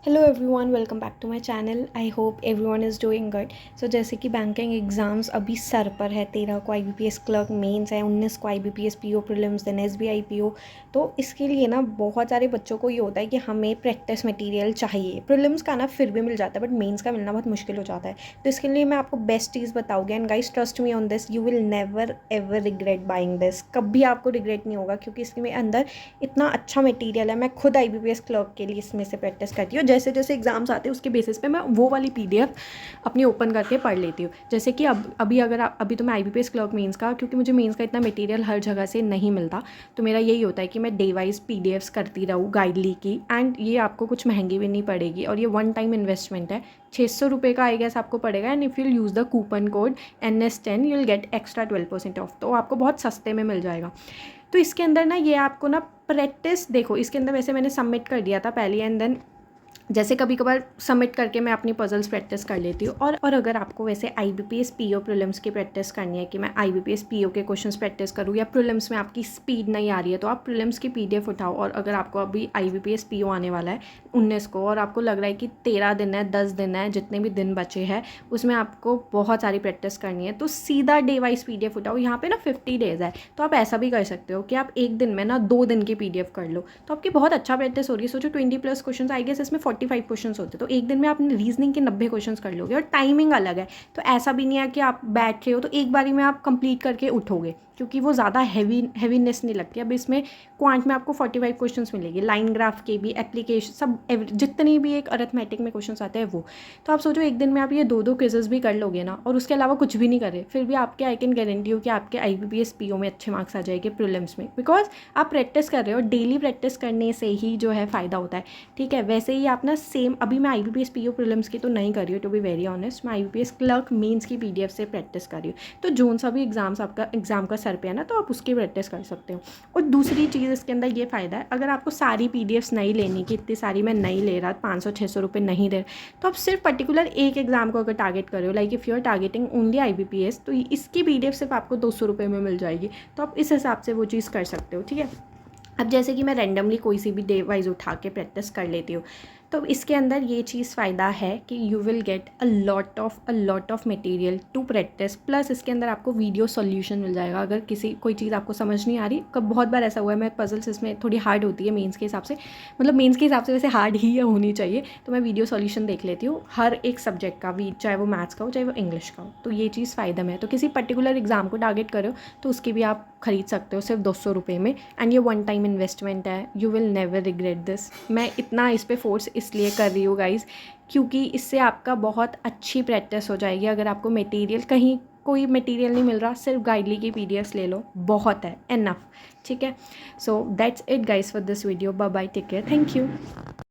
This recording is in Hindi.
Hello everyone, welcome back to my channel. I hope everyone is doing good. So जैसे कि बैंकिंग एग्ज़ाम्स अभी सर पर है। 13 को आईबीपीएस क्लर्क मेंस है, 19 को IBPS PO prelims, then SBI PO. तो इसके लिए ना बहुत सारे बच्चों को ये होता है कि हमें प्रैक्टिस मटेरियल चाहिए। प्रीलिम्स का ना फिर भी मिल जाता है, बट मेंस का मिलना बहुत मुश्किल हो जाता है। तो इसके लिए मैं आपको बेस्ट चीज़ बताऊँगी, and guys trust me on this, you will never ever regret buying this. कभी आपको रिग्रेट नहीं होगा, क्योंकि इसके अंदर इतना अच्छा मटेरियल है। मैं खुद आईबीपीएस क्लर्क के लिए इसमें से प्रैक्टिस करती हूँ। जैसे जैसे एग्जाम्स आते हैं उसके बेसिस पे मैं वो वाली पीडीएफ अपनी ओपन करके पढ़ लेती हूँ। जैसे कि अभी तो मैं आईबीपीएस क्लर्क मेंस का, क्योंकि मुझे मेंस का इतना मटेरियल हर जगह से नहीं मिलता, तो मेरा यही होता है कि मैं डे वाइज पीडीएफ्स करती रहूँ गाइडली की। एंड ये आपको कुछ महंगी भी नहीं पड़ेगी, और ये वन टाइम इन्वेस्टमेंट है। 600 रुपये का आई गेस आपको पड़ेगा। And if you'll use the coupon code NS10 you will get extra 12% of. तो आपको बहुत सस्ते में मिल जाएगा। तो इसके अंदर ना ये आपको ना प्रैक्टिस देखो, इसके अंदर वैसे मैंने सबमिट कर दिया था पहले, एंड देन जैसे कभी कभार सबमिट करके मैं अपनी पजल्स प्रैक्टिस कर लेती हूँ। और अगर आपको वैसे आईबीपीएस पीओ प्रीलिम्स की प्रैक्टिस करनी है कि मैं आईबीपीएस पीओ के क्वेश्चंस प्रैक्टिस करूँ, या प्रीलिम्स में आपकी स्पीड नहीं आ रही है, तो आप प्रीलिम्स की पीडीएफ उठाओ। और अगर आपको अभी आईबीपीएस पीओ आने वाला है 19 को, और आपको लग रहा है कि 13 दिन है, 10 दिन है, जितने भी दिन बचे हैं उसमें आपको बहुत सारी प्रैक्टिस करनी है, तो सीधा डे वाइज पीडीएफ उठाओ। यहाँ पे ना 50 डेज़ है, तो आप ऐसा भी कर सकते हो कि आप एक दिन में ना 2 दिन की पीडीएफ कर लो, तो आपकी बहुत अच्छा प्रैक्टिस हो रही है। सोचो 20+ क्वेश्चन, आई गेस इसमें 45 क्वेश्चन होते हैं, तो एक दिन में आपने रीजनिंग के 90 क्वेश्चंस कर लोगे। और टाइमिंग अलग है, तो ऐसा भी नहीं है कि आप बैठ रहे हो तो एक बारी में आप कंप्लीट करके उठोगे, क्योंकि वो ज़्यादा हैवीनेस नहीं लगती। अब इसमें क्वांट में आपको 45 क्वेश्चंस मिलेंगे, लाइन ग्राफ के भी, एप्लीकेशन सब, जितनी भी एक अरिथमेटिक में क्वेश्चंस आते हैं वो। तो आप सोचो एक दिन में आप ये 2 क्विजेस भी कर लोगे ना, और उसके अलावा कुछ भी नहीं करे, फिर भी आपके आई कैन गारंटी हो कि आपके आईबीपीएस पीओ में अच्छे मार्क्स आ जाएंगे प्रीलिम्स में, बिकॉज आप प्रैक्टिस कर रहे हो। डेली प्रैक्टिस करने से ही जो है फ़ायदा होता है। ठीक है, वैसे ही आप ना सेम, अभी मैं आईबीपीएस पीओ प्रीलिम्स की तो नहीं कर रही हूँ, टू बी वेरी ऑनेस्ट। मैं आईबीपीएस क्लर्क मेंस की पीडीएफ से प्रैक्टिस कर रही हूँ। तो जोन सा भी आपका एग्जाम का सर पे है ना, तो आप उसकी प्रैक्टिस कर सकते हो। और दूसरी चीज़ इसके अंदर ये फ़ायदा है, अगर आपको सारी पीडीएफ्स नहीं लेनी, कि इतनी सारी मैं नहीं ले रहा, 500-600 रुपये नहीं दे रहा, तो आप सिर्फ पर्टिकुलर एक एग्जाम को अगर टारगेट कर रहे हो, like if you are targeting only IBPS, तो इसकी पीडीएफ सिर्फ आपको 200 रुपये में मिल जाएगी। तो आप इस हिसाब से वो चीज़ कर सकते हो। ठीक है, अब जैसे कि मैं रैंडमली कोई सी भी डे वाइज उठा के प्रैक्टिस कर लेती हूँ, तो इसके अंदर ये चीज़ फ़ायदा है कि you will get a lot of material to practice. Plus इसके अंदर आपको वीडियो सॉल्यूशन मिल जाएगा। अगर कोई चीज़ आपको समझ नहीं आ रही, कब बहुत बार ऐसा हुआ है, मैं पजल्स इसमें थोड़ी हार्ड होती है मेंस के हिसाब से, मतलब मेंस के हिसाब से वैसे हार्ड ही होनी चाहिए, तो मैं वीडियो सॉल्यूशन देख लेती हूँ हर एक सब्जेक्ट का भी, चाहे वो मैथ्स का हो चाहे वो इंग्लिश का हो। तो ये चीज़ फ़ायदा में है। तो किसी पर्टिकुलर एग्जाम को टारगेट करो तो उसकी भी आप खरीद सकते हो सिर्फ 200 रुपये में। एंड ये वन टाइम इन्वेस्टमेंट है, you will never regret this. मैं इतना इस पर फोर्स इसलिए कर रही हूँ गाइज, क्योंकि इससे आपका बहुत अच्छी प्रैक्टिस हो जाएगी। अगर आपको मटेरियल कहीं कोई मटेरियल नहीं मिल रहा, सिर्फ गाइडली की पीडीएफ्स ले लो, बहुत है, एनफ। ठीक है, so that's it guys for this video. Bye bye, take care, thank you.